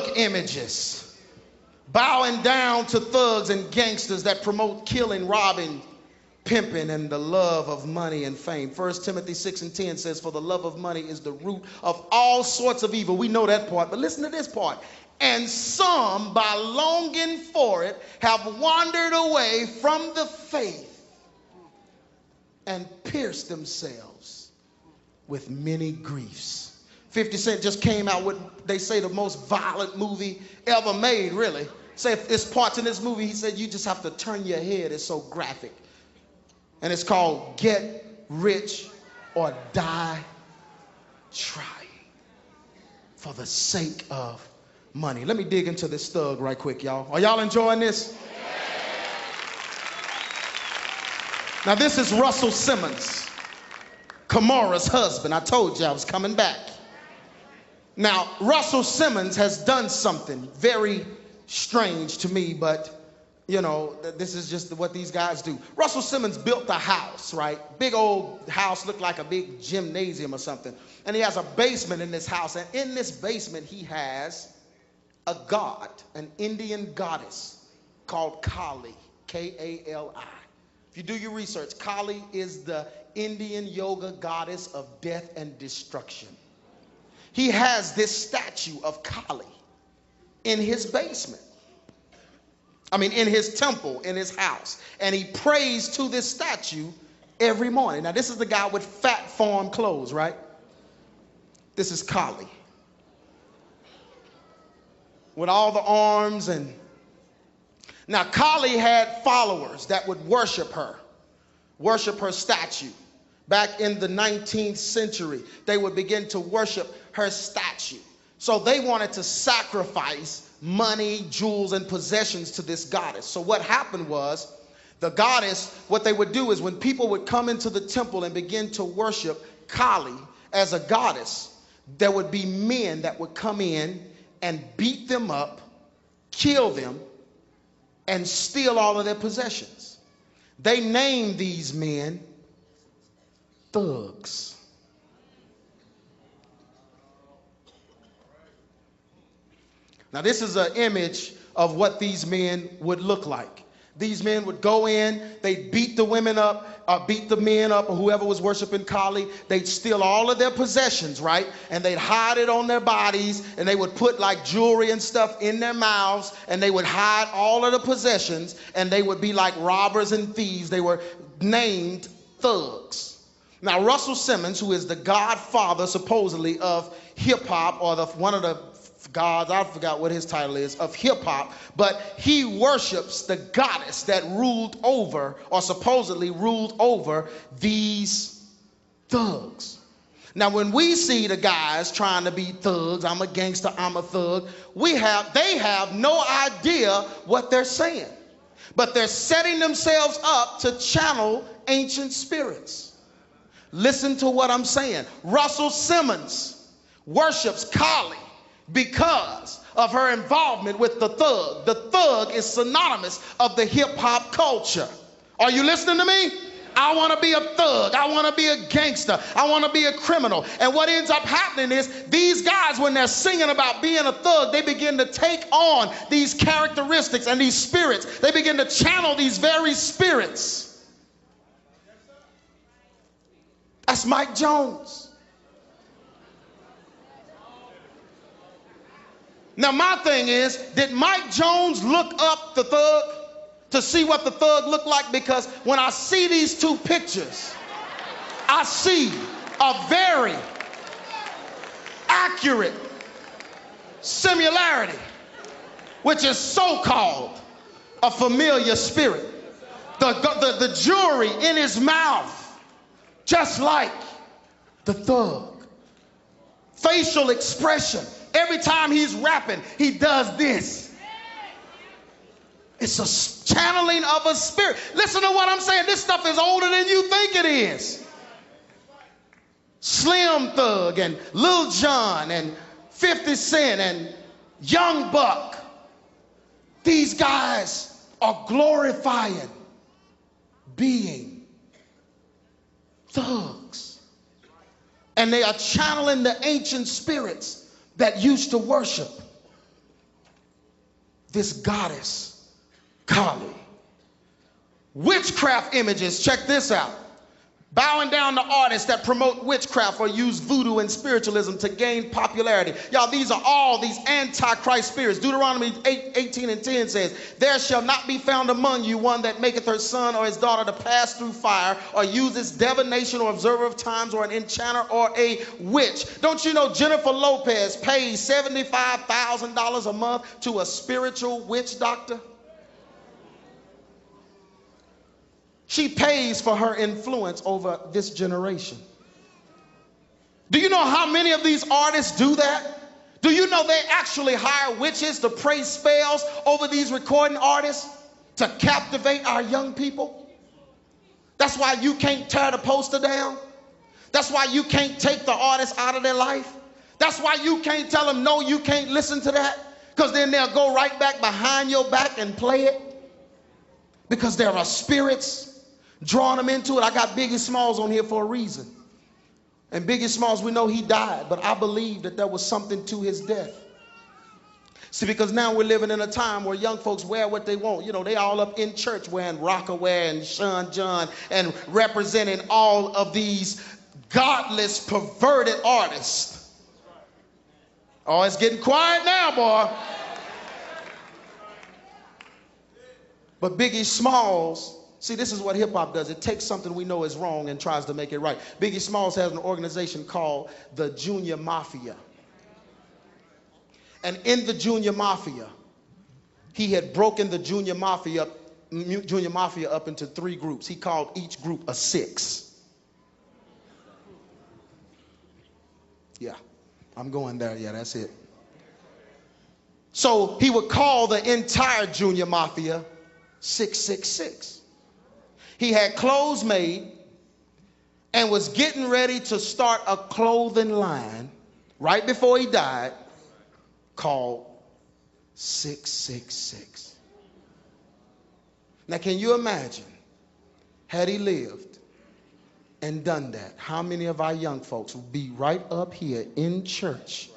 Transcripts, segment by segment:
thug images, bowing down to thugs and gangsters that promote killing, robbing, pimping, and the love of money and fame. 1 Timothy 6:10 says, for the love of money is the root of all sorts of evil. We know that part, but listen to this part. And some, by longing for it, have wandered away from the faith and pierced themselves with many griefs. 50 Cent just came out with, they say, the most violent movie ever made, really. Say if there's parts in this movie, he said, you just have to turn your head. It's so graphic. And it's called Get Rich or Die Trying, for the sake of money. Let me dig into this thug right quick, y'all. Are y'all enjoying this? Now, this is Russell Simmons, Kamora's husband. I told you I was coming back. Now, Russell Simmons has done something very strange to me, but you know, this is just what these guys do. Russell Simmons built a house, right? Big old house, looked like a big gymnasium or something. And he has a basement in this house. And in this basement, he has a god, an Indian goddess called Kali, K-A-L-I. If you do your research, Kali is the Indian yoga goddess of death and destruction. He has this statue of Kali in his basement. In his temple, in his house. And he prays to this statue every morning. Now, this is the guy with fat farm clothes, right? This is Kali. With all the arms and... Now, Kali had followers that would worship her statue. Back in the 19th century, they would begin to worship her statue. So they wanted to sacrifice money, jewels, and possessions to this goddess. So what happened was, the goddess, what they would do is when people would come into the temple and begin to worship Kali as a goddess, there would be men that would come in and beat them up, kill them, and steal all of their possessions. They named these men thugs. Now, this is an image of what these men would look like. These men would go in, they'd beat the women up, beat the men up, or whoever was worshiping Kali. They'd steal all of their possessions, right? And they'd hide it on their bodies, and they would put like jewelry and stuff in their mouths, and they would hide all of the possessions, and they would be like robbers and thieves. They were named thugs. Now, Russell Simmons, who is the godfather, supposedly, of hip-hop, or one of the gods, I forgot what his title is, of hip-hop, but he worships the goddess that ruled over, or supposedly ruled over, these thugs. Now, when we see the guys trying to be thugs, I'm a gangster, I'm a thug, they have no idea what they're saying, but they're setting themselves up to channel ancient spirits. Listen to what I'm saying. Russell Simmons worships Kali because of her involvement with the thug. The thug is synonymous of the hip-hop culture. Are you listening to me? I want to be a thug. I want to be a gangster. I want to be a criminal. And what ends up happening is these guys, when they're singing about being a thug, they begin to take on these characteristics and these spirits. They begin to channel these very spirits. That's Mike Jones. Now, my thing is, did Mike Jones look up the thug to see what the thug looked like? Because when I see these two pictures, I see a very accurate similarity, which is so-called a familiar spirit. The jewelry in his mouth, just like the thug. Facial expression. Every time he's rapping, he does this. It's a channeling of a spirit. Listen to what I'm saying. This stuff is older than you think it is. Slim Thug and Lil Jon and 50 Cent and Young Buck. These guys are glorifying being thugs. And they are channeling the ancient spirits that used to worship this goddess, Kali. Witchcraft images, check this out. Bowing down to artists that promote witchcraft or use voodoo and spiritualism to gain popularity. Y'all, these are all these antichrist spirits. Deuteronomy 18:10 says, there shall not be found among you one that maketh her son or his daughter to pass through fire, or uses divination or observer of times, or an enchanter or a witch. Don't you know Jennifer Lopez pays $75,000 a month to a spiritual witch doctor? She pays for her influence over this generation. Do you know how many of these artists do that? Do you know they actually hire witches to pray spells over these recording artists to captivate our young people? That's why you can't tear the poster down. That's why you can't take the artist out of their life. That's why you can't tell them, no, you can't listen to that. Because then they'll go right back behind your back and play it. Because there are spirits drawing them into it. I got Biggie Smalls on here for a reason. And Biggie Smalls, we know he died, but I believe that there was something to his death. See, because now we're living in a time where young folks wear what they want. You know, they all up in church wearing Rockaway and Sean John and representing all of these godless, perverted artists. Oh, it's getting quiet now, boy. But Biggie Smalls, see, this is what hip-hop does. It takes something we know is wrong and tries to make it right. Biggie Smalls has an organization called the Junior Mafia. And in the Junior Mafia, he had broken the Junior Mafia up into 3 groups. He called each group a 6. Yeah, I'm going there. Yeah, that's it. So he would call the entire Junior Mafia 666. He had clothes made and was getting ready to start a clothing line right before he died called 666. Now, can you imagine, had he lived and done that, how many of our young folks would be right up here in church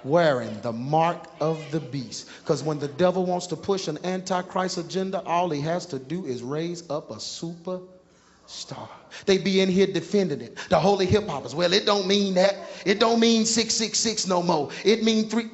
wearing the mark of the beast? Because when the devil wants to push an antichrist agenda, all he has to do is raise up a superstar. They be in here defending it. The holy hip hoppers, well, it don't mean that. It don't mean 666 no more. It mean 3.